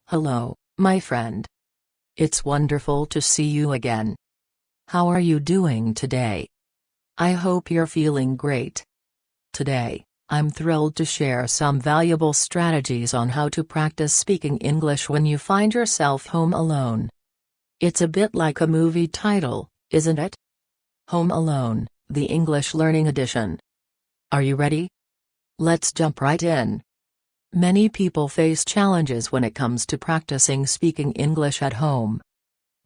Hello, my friend. It's wonderful to see you again. How are you doing today? I hope you're feeling great. Today, I'm thrilled to share some valuable strategies on how to practice speaking English when you find yourself home alone. It's a bit like a movie title, isn't it? Home Alone, the English Learning Edition. Are you ready? Let's jump right in. Many people face challenges when it comes to practicing speaking English at home.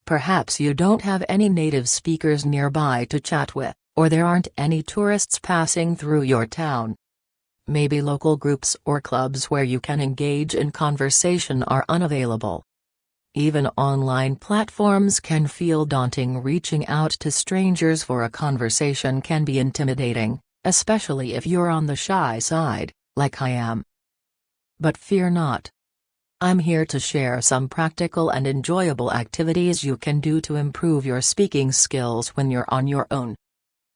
Perhaps you don't have any native speakers nearby to chat with, or there aren't any tourists passing through your town. Maybe local groups or clubs where you can engage in conversation are unavailable. Even online platforms can feel daunting. Reaching out to strangers for a conversation can be intimidating, especially if you're on the shy side, like I am. But fear not. I'm here to share some practical and enjoyable activities you can do to improve your speaking skills when you're on your own.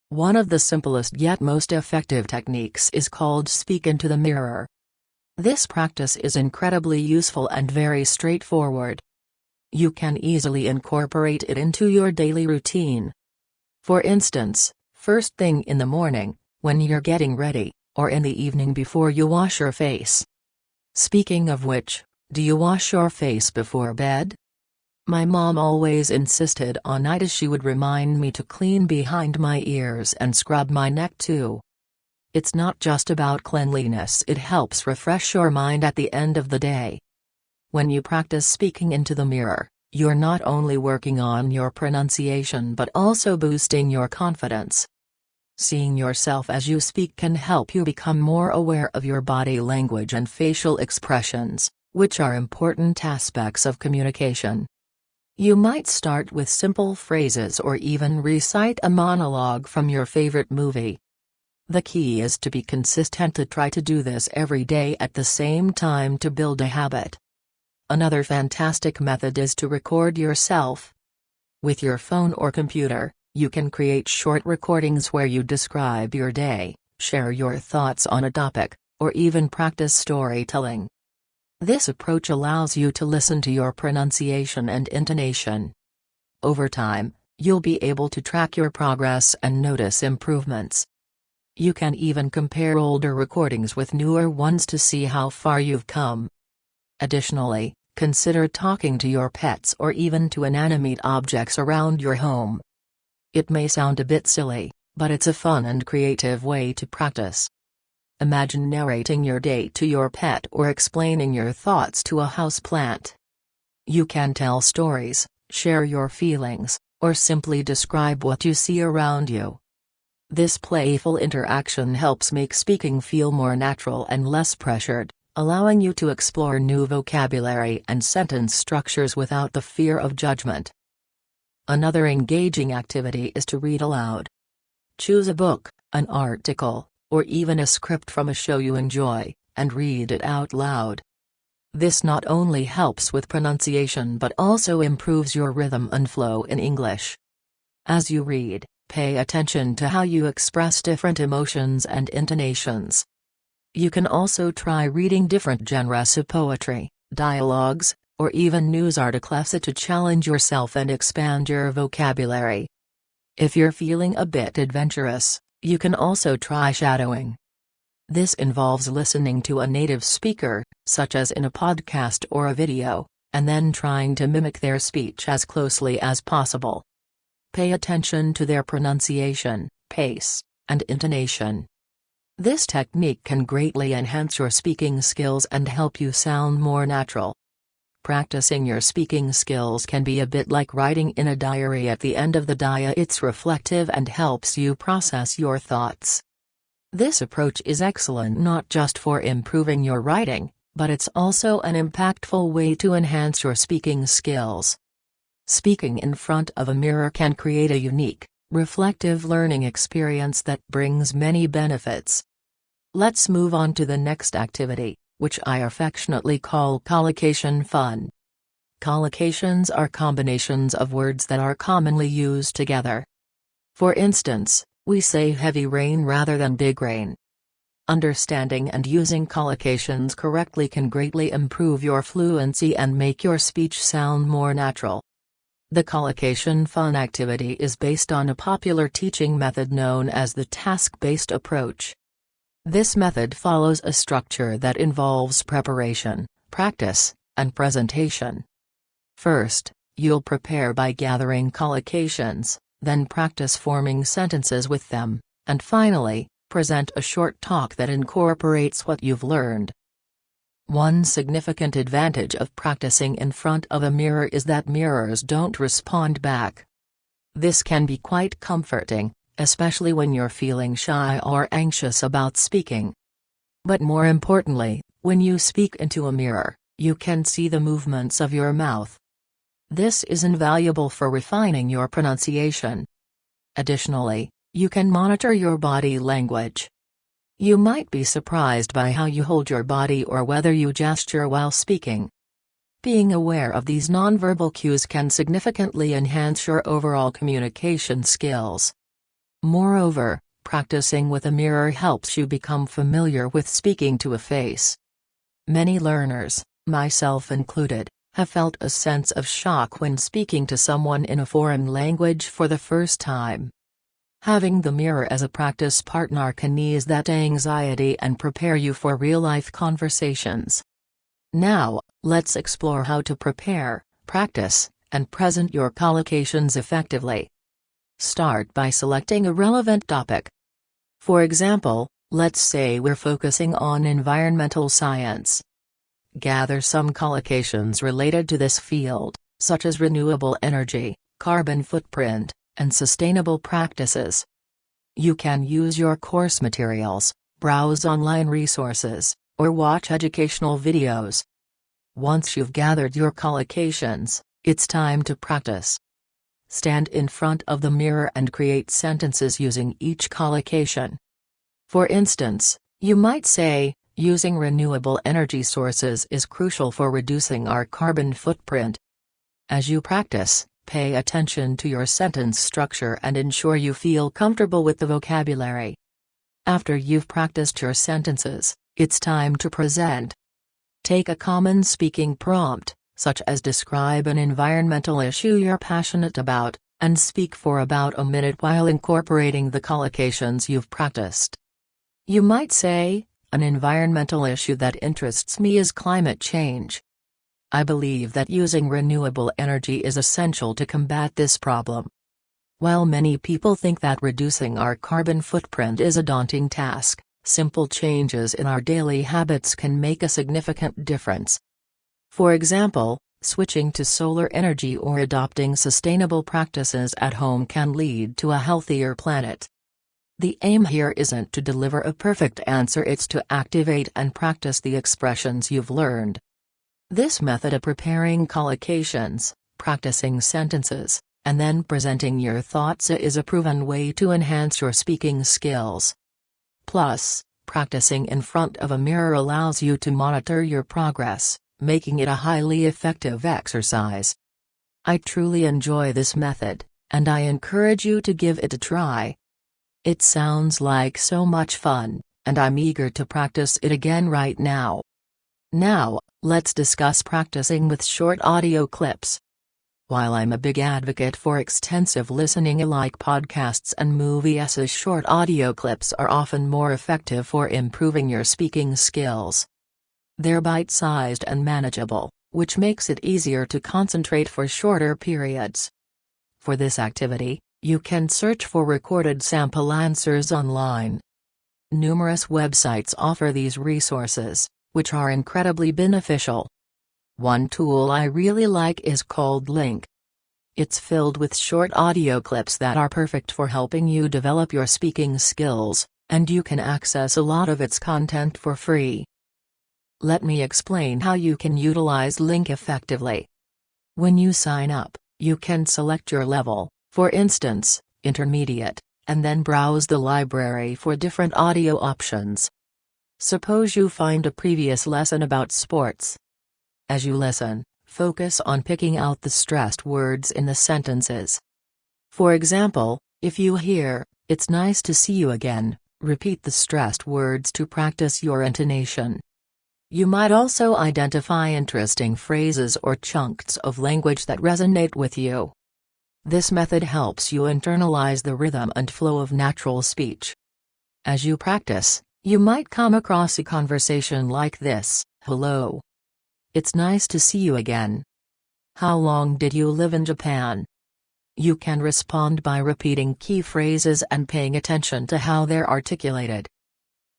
One of the simplest yet most effective techniques is called speak into the mirror. This practice is incredibly useful and very straightforward. You can easily incorporate it into your daily routine. For instance, first thing in the morning, when you're getting ready, or in the evening before you wash your face. Speaking of which, do you wash your face before bed? My mom always insisted on it, as she would remind me to clean behind my ears and scrub my neck too. It's not just about cleanliness, it helps refresh your mind at the end of the day. When you practice speaking into the mirror, you're not only working on your pronunciation but also boosting your confidence. Seeing yourself as you speak can help you become more aware of your body language and facial expressions, which are important aspects of communication. You might start with simple phrases or even recite a monologue from your favorite movie. The key is to be consistent, to try to do this every day at the same time to build a habit. Another fantastic method is to record yourself. With your phone or computer, you can create short recordings where you describe your day, share your thoughts on a topic, or even practice storytelling. This approach allows you to listen to your pronunciation and intonation. Over time, you'll be able to track your progress and notice improvements. You can even compare older recordings with newer ones to see how far you've come. Additionally, consider talking to your pets or even to inanimate objects around your home. It may sound a bit silly, but it's a fun and creative way to practice. Imagine narrating your day to your pet or explaining your thoughts to a houseplant. You can tell stories, share your feelings, or simply describe what you see around you. This playful interaction helps make speaking feel more natural and less pressured, allowing you to explore new vocabulary and sentence structures without the fear of judgment. Another engaging activity is to read aloud. Choose a book, an article, or even a script from a show you enjoy, and read it out loud. This not only helps with pronunciation but also improves your rhythm and flow in English. As you read, pay attention to how you express different emotions and intonations. You can also try reading different genres of poetry, dialogues, or even news articles to challenge yourself and expand your vocabulary. If you're feeling a bit adventurous, you can also try shadowing. This involves listening to a native speaker, such as in a podcast or a video, and then trying to mimic their speech as closely as possible. Pay attention to their pronunciation, pace, and intonation. This technique can greatly enhance your speaking skills and help you sound more natural. Practicing your speaking skills can be a bit like writing in a diary. At the end of the day, it's reflective and helps you process your thoughts. This approach is excellent not just for improving your writing, but it's also an impactful way to enhance your speaking skills. Speaking in front of a mirror can create a unique, reflective learning experience that brings many benefits. Let's move on to the next activity, which I affectionately call collocation fun. Collocations are combinations of words that are commonly used together. For instance, we say heavy rain rather than big rain. Understanding and using collocations correctly can greatly improve your fluency and make your speech sound more natural. The collocation fun activity is based on a popular teaching method known as the task-based approach. This method follows a structure that involves preparation, practice, and presentation. First, you'll prepare by gathering collocations, then practice forming sentences with them, and finally, present a short talk that incorporates what you've learned. One significant advantage of practicing in front of a mirror is that mirrors don't respond back. This can be quite comforting, especially when you're feeling shy or anxious about speaking. But more importantly, when you speak into a mirror, you can see the movements of your mouth. This is invaluable for refining your pronunciation. Additionally, you can monitor your body language. You might be surprised by how you hold your body or whether you gesture while speaking. Being aware of these nonverbal cues can significantly enhance your overall communication skills. Moreover, practicing with a mirror helps you become familiar with speaking to a face. Many learners, myself included, have felt a sense of shock when speaking to someone in a foreign language for the first time. Having the mirror as a practice partner can ease that anxiety and prepare you for real-life conversations. Now, let's explore how to prepare, practice, and present your collocations effectively. Start by selecting a relevant topic. For example, let's say we're focusing on environmental science. Gather some collocations related to this field, such as renewable energy, carbon footprint, and sustainable practices. You can use your course materials, browse online resources, or watch educational videos. Once you've gathered your collocations, it's time to practice. Stand in front of the mirror and create sentences using each collocation. For instance, you might say, using renewable energy sources is crucial for reducing our carbon footprint. As you practice, pay attention to your sentence structure and ensure you feel comfortable with the vocabulary. After you've practiced your sentences, it's time to present. Take a common speaking prompt, such as describe an environmental issue you're passionate about, and speak for about a minute while incorporating the collocations you've practiced. You might say, an environmental issue that interests me is climate change. I believe that using renewable energy is essential to combat this problem. While many people think that reducing our carbon footprint is a daunting task, simple changes in our daily habits can make a significant difference. For example, switching to solar energy or adopting sustainable practices at home can lead to a healthier planet. The aim here isn't to deliver a perfect answer, it's to activate and practice the expressions you've learned. This method of preparing collocations, practicing sentences, and then presenting your thoughts is a proven way to enhance your speaking skills. Plus, practicing in front of a mirror allows you to monitor your progress, making it a highly effective exercise. I truly enjoy this method, and I encourage you to give it a try. It sounds like so much fun, and I'm eager to practice it again right now. Now, let's discuss practicing with short audio clips. While I'm a big advocate for extensive listening like podcasts and movies, short audio clips are often more effective for improving your speaking skills. They're bite-sized and manageable, which makes it easier to concentrate for shorter periods. For this activity, you can search for recorded sample answers online. Numerous websites offer these resources, which are incredibly beneficial. One tool I really like is called Link. It's filled with short audio clips that are perfect for helping you develop your speaking skills, and you can access a lot of its content for free. Let me explain how you can utilize Link effectively. When you sign up, you can select your level, for instance, intermediate, and then browse the library for different audio options. Suppose you find a previous lesson about sports. As you listen, focus on picking out the stressed words in the sentences. For example, if you hear, "It's nice to see you again," Repeat the stressed words to practice your intonation. You might also identify interesting phrases or chunks of language that resonate with you. This method helps you internalize the rhythm and flow of natural speech. As you practice, you might come across a conversation like this: "Hello. It's nice to see you again. How long did you live in Japan?" You can respond by repeating key phrases and paying attention to how they're articulated.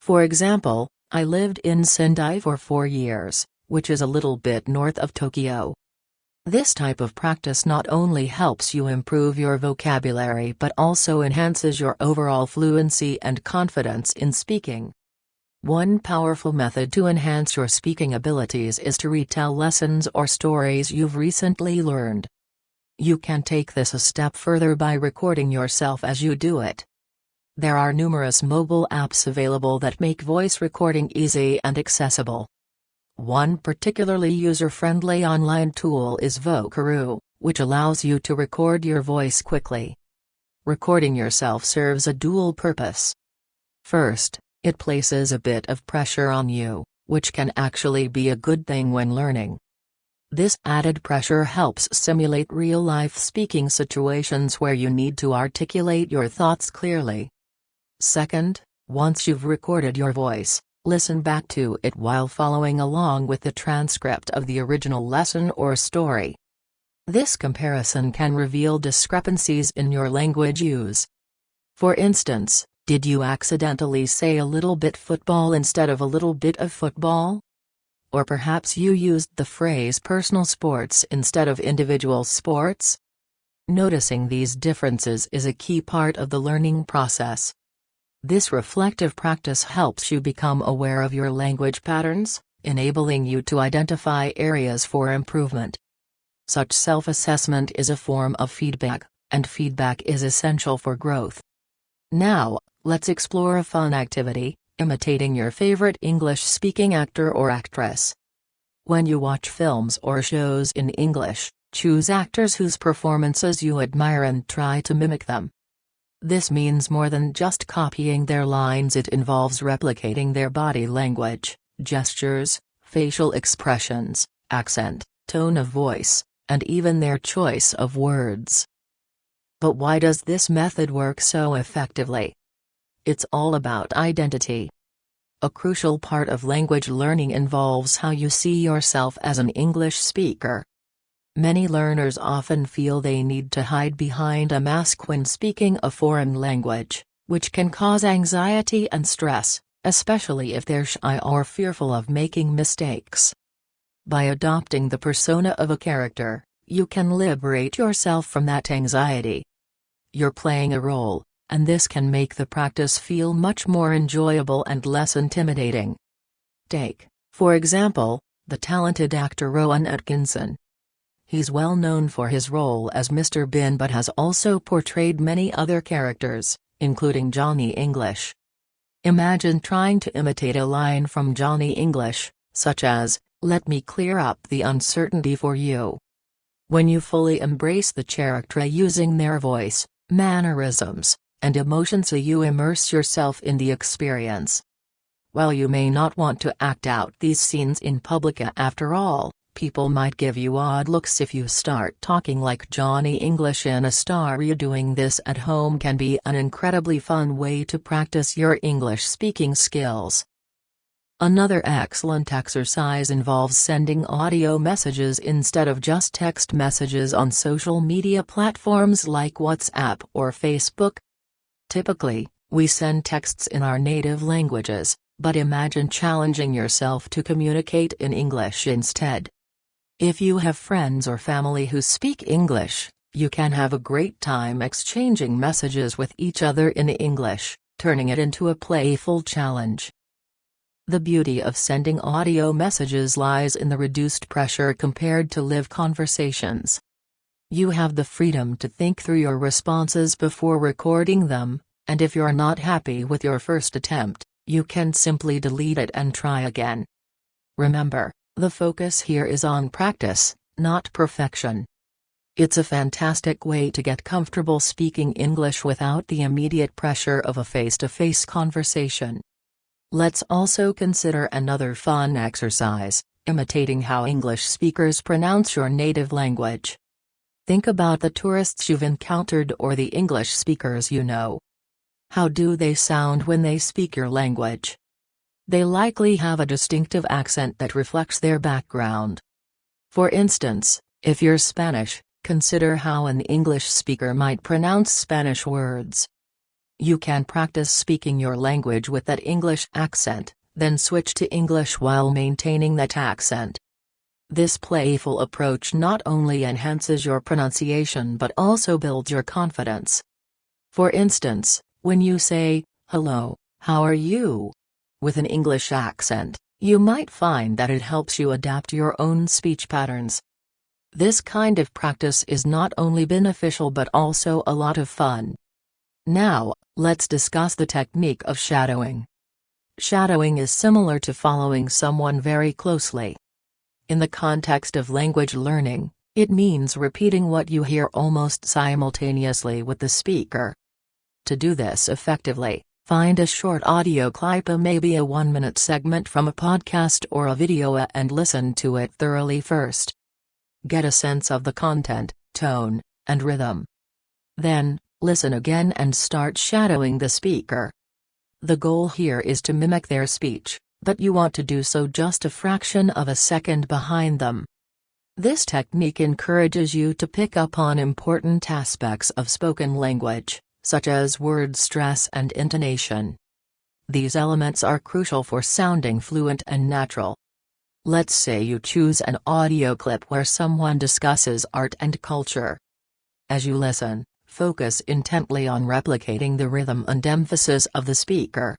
For example, "I lived in Sendai for 4 years, which is a little bit north of Tokyo." This type of practice not only helps you improve your vocabulary but also enhances your overall fluency and confidence in speaking. One powerful method to enhance your speaking abilities is to retell lessons or stories you've recently learned. You can take this a step further by recording yourself as you do it. There are numerous mobile apps available that make voice recording easy and accessible. One particularly user-friendly online tool is Vocaroo, which allows you to record your voice quickly. Recording yourself serves a dual purpose. First, it places a bit of pressure on you, which can actually be a good thing when learning. This added pressure helps simulate real-life speaking situations where you need to articulate your thoughts clearly. Second, once you've recorded your voice, listen back to it while following along with the transcript of the original lesson or story. This comparison can reveal discrepancies in your language use. For instance, did you accidentally say a little bit football instead of a little bit of football? Or perhaps you used the phrase personal sports instead of individual sports? Noticing these differences is a key part of the learning process. This reflective practice helps you become aware of your language patterns, enabling you to identify areas for improvement. Such self-assessment is a form of feedback, and feedback is essential for growth. Now, let's explore a fun activity: imitating your favorite English-speaking actor or actress. When you watch films or shows in English, choose actors whose performances you admire and try to mimic them. This means more than just copying their lines. It involves replicating their body language, gestures, facial expressions, accent, tone of voice, and even their choice of words. But why does this method work so effectively? It's all about identity. A crucial part of language learning involves how you see yourself as an English speaker. Many learners often feel they need to hide behind a mask when speaking a foreign language, which can cause anxiety and stress, especially if they're shy or fearful of making mistakes. By adopting the persona of a character, you can liberate yourself from that anxiety. You're playing a role, and this can make the practice feel much more enjoyable and less intimidating. Take, for example, the talented actor Rowan Atkinson. He's well known for his role as Mr. Bean but has also portrayed many other characters, including Johnny English. Imagine trying to imitate a line from Johnny English, such as, "Let me clear up the uncertainty for you." When you fully embrace the character using their voice, mannerisms, and emotions, you immerse yourself in the experience. While you may not want to act out these scenes in public after all, people might give you odd looks if you start talking like Johnny English in a story. Doing this at home can be an incredibly fun way to practice your English speaking skills. Another excellent exercise involves sending audio messages instead of just text messages on social media platforms like WhatsApp or Facebook. Typically, we send texts in our native languages, but imagine challenging yourself to communicate in English instead. If you have friends or family who speak English, you can have a great time exchanging messages with each other in English, turning it into a playful challenge. The beauty of sending audio messages lies in the reduced pressure compared to live conversations. You have the freedom to think through your responses before recording them, and if you're not happy with your first attempt, you can simply delete it and try again. Remember, the focus here is on practice, not perfection. It's a fantastic way to get comfortable speaking English without the immediate pressure of a face-to-face conversation. Let's also consider another fun exercise, imitating how English speakers pronounce your native language. Think about the tourists you've encountered or the English speakers you know. How do they sound when they speak your language? They likely have a distinctive accent that reflects their background. For instance, if you're Spanish, consider how an English speaker might pronounce Spanish words. You can practice speaking your language with that English accent, then switch to English while maintaining that accent. This playful approach not only enhances your pronunciation but also builds your confidence. For instance, when you say, "Hello, how are you?" with an English accent, you might find that it helps you adapt your own speech patterns. This kind of practice is not only beneficial but also a lot of fun. Now, let's discuss the technique of shadowing. Shadowing is similar to following someone very closely. In the context of language learning, it means repeating what you hear almost simultaneously with the speaker. To do this effectively, find a short audio clip, maybe a 1-minute segment from a podcast or a video, and listen to it thoroughly first. Get a sense of the content, tone, and rhythm. Then, listen again and start shadowing the speaker. The goal here is to mimic their speech, but you want to do so just a fraction of a second behind them. This technique encourages you to pick up on important aspects of spoken language, such as word stress and intonation. These elements are crucial for sounding fluent and natural. Let's say you choose an audio clip where someone discusses art and culture. As you listen, focus intently on replicating the rhythm and emphasis of the speaker.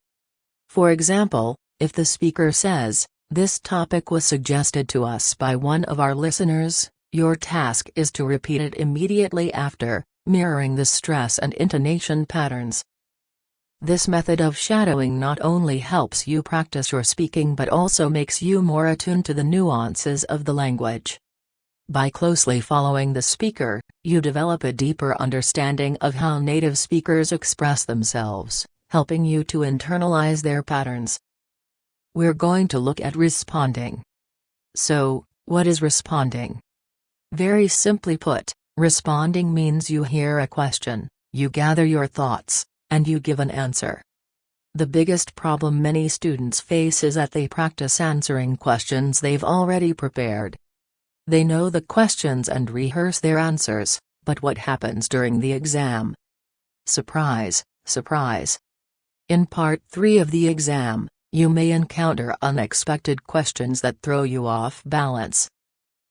For example, if the speaker says, "This topic was suggested to us by one of our listeners," your task is to repeat it immediately after, mirroring the stress and intonation patterns. This method of shadowing not only helps you practice your speaking but also makes you more attuned to the nuances of the language. By closely following the speaker, you develop a deeper understanding of how native speakers express themselves, helping you to internalize their patterns. We're going to look at responding. So, what is responding? Very simply put, responding means you hear a question, you gather your thoughts, and you give an answer. The biggest problem many students face is that they practice answering questions they've already prepared. They know the questions and rehearse their answers, but what happens during the exam? Surprise, surprise. In Part 3 of the exam, you may encounter unexpected questions that throw you off balance.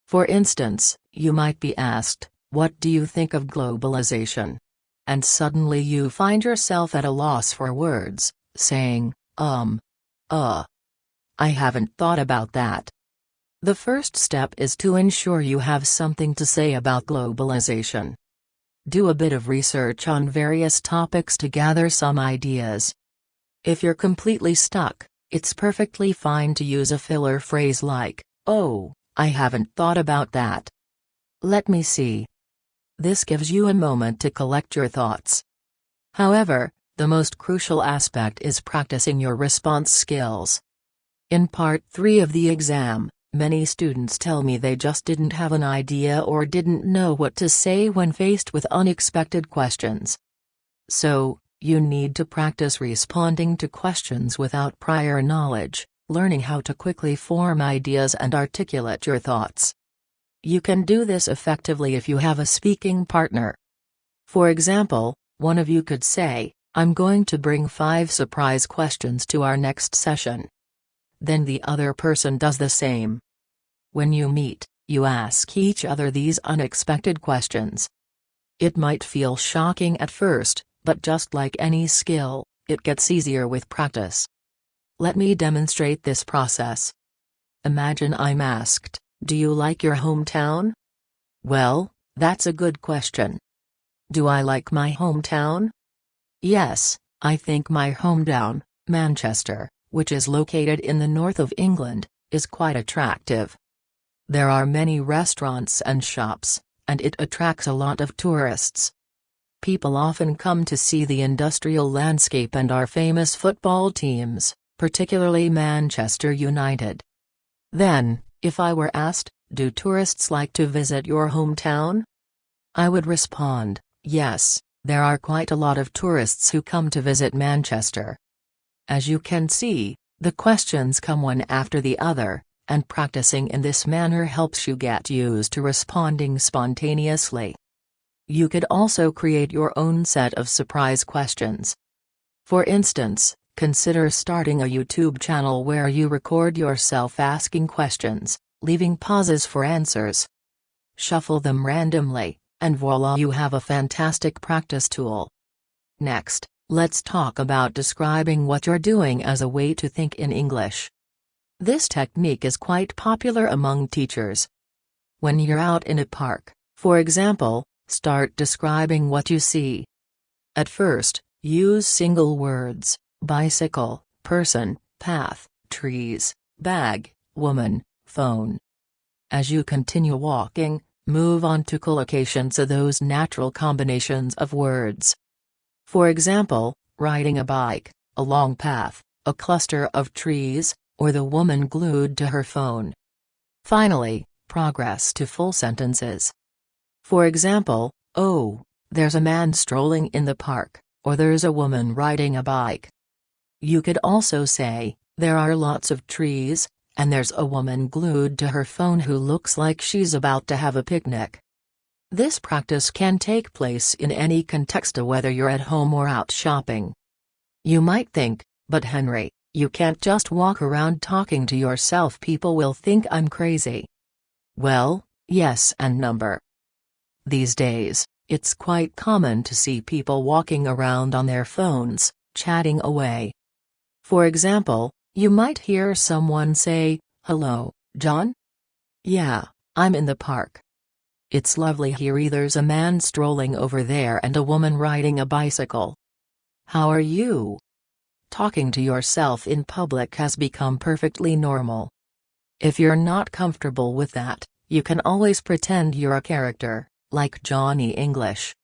For instance, you might be asked, "What do you think of globalization?" And suddenly you find yourself at a loss for words, saying, I haven't thought about that." The first step is to ensure you have something to say about globalization. Do a bit of research on various topics to gather some ideas. If you're completely stuck, it's perfectly fine to use a filler phrase like, "Oh, I haven't thought about that. Let me see." This gives you a moment to collect your thoughts. However, the most crucial aspect is practicing your response skills. In Part 3 of the exam, many students tell me they just didn't have an idea or didn't know what to say when faced with unexpected questions. So, you need to practice responding to questions without prior knowledge, learning how to quickly form ideas and articulate your thoughts. You can do this effectively if you have a speaking partner. For example, one of you could say, "I'm going to bring 5 surprise questions to our next session." Then the other person does the same. When you meet, you ask each other these unexpected questions. It might feel shocking at first, but just like any skill, it gets easier with practice. Let me demonstrate this process. Imagine I'm asked, "Do you like your hometown?" Well, that's a good question. Do I like my hometown? Yes, I think my hometown, Manchester, which is located in the north of England, is quite attractive. There are many restaurants and shops, and it attracts a lot of tourists. People often come to see the industrial landscape and our famous football teams, particularly Manchester United. Then, if I were asked, do tourists like to visit your hometown? I would respond, yes, there are quite a lot of tourists who come to visit Manchester. As you can see, the questions come one after the other, and practicing in this manner helps you get used to responding spontaneously. You could also create your own set of surprise questions. For instance, consider starting a YouTube channel where you record yourself asking questions, leaving pauses for answers. Shuffle them randomly, and voila, you have a fantastic practice tool. Next, let's talk about describing what you're doing as a way to think in English. This technique is quite popular among teachers. When you're out in a park, for example, start describing what you see. At first, use single words: bicycle, person, path, trees, bag, woman, phone. As you continue walking, move on to collocations, those natural combinations of words. For example, riding a bike, a long path, a cluster of trees, or the woman glued to her phone. Finally, progress to full sentences. For example, oh, there's a man strolling in the park, or there's a woman riding a bike. You could also say, there are lots of trees, and there's a woman glued to her phone who looks like she's about to have a picnic. This practice can take place in any context, whether you're at home or out shopping. You might think, but Henry, you can't just walk around talking to yourself, people will think I'm crazy. Well, yes and number. These days, it's quite common to see people walking around on their phones, chatting away. For example, you might hear someone say, "Hello, John? Yeah, I'm in the park. It's lovely here. There's a man strolling over there and a woman riding a bicycle. How are you?" Talking to yourself in public has become perfectly normal. If you're not comfortable with that, you can always pretend you're a character, like Johnny English.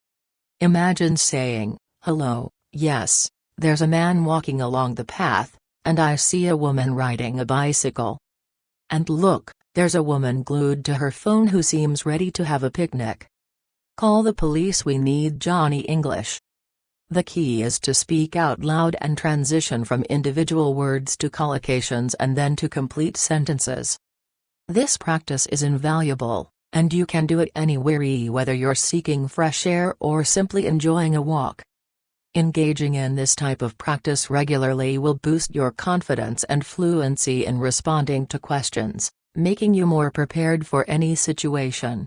Imagine saying, "Hello, yes, there's a man walking along the path, and I see a woman riding a bicycle. And look, there's a woman glued to her phone who seems ready to have a picnic. Call the police, we need Johnny English." The key is to speak out loud and transition from individual words to collocations and then to complete sentences. This practice is invaluable, and you can do it anywhere, whether you're seeking fresh air or simply enjoying a walk. Engaging in this type of practice regularly will boost your confidence and fluency in responding to questions, making you more prepared for any situation.